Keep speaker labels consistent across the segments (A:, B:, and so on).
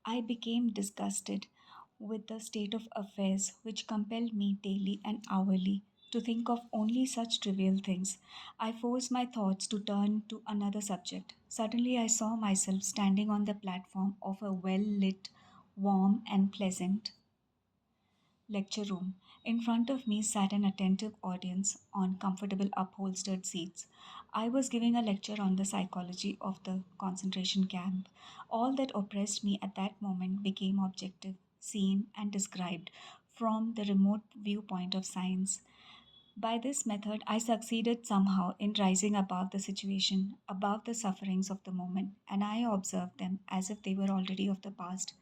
A: I became disgusted with the state of affairs which compelled me daily and hourly to think of only such trivial things. I forced my thoughts to turn to another subject. Suddenly, I saw myself standing on the platform of a well lit, warm, and pleasant lecture room. In front of me sat an attentive audience on comfortable upholstered seats. I was giving a lecture on the psychology of the concentration camp. All that oppressed me at that moment became objective, seen, and described from the remote viewpoint of science. By this method, I succeeded somehow in rising above the situation, above the sufferings of the moment, and I observed them as if they were already of the past.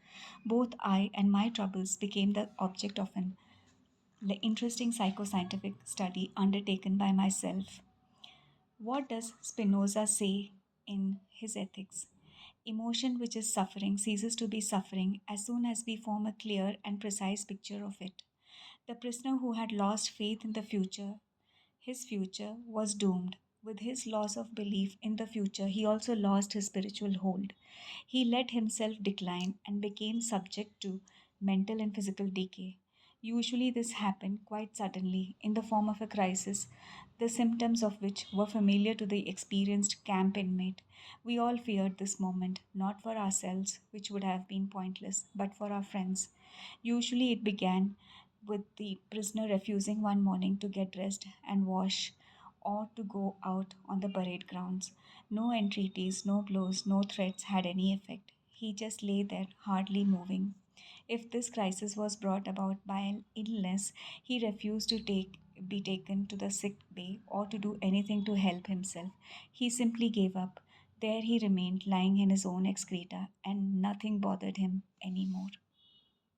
A: Both I and my troubles became the object of an interesting psychoscientific study undertaken by myself. What does Spinoza say in his Ethics? Emotion which is suffering ceases to be suffering as soon as we form a clear and precise picture of it. The prisoner who had lost faith in the future, his future was doomed. With his loss of belief in the future, he also lost his spiritual hold. He let himself decline and became subject to mental and physical decay. Usually, this happened quite suddenly in the form of a crisis, the symptoms of which were familiar to the experienced camp inmate. We all feared this moment, not for ourselves, which would have been pointless, but for our friends. Usually, it began with the prisoner refusing one morning to get dressed and wash or to go out on the parade grounds. No entreaties, no blows, no threats had any effect. He just lay there, hardly moving. If this crisis was brought about by an illness, he refused to be taken to the sick bay or to do anything to help himself. He simply gave up. There he remained, lying in his own excreta, and nothing bothered him anymore.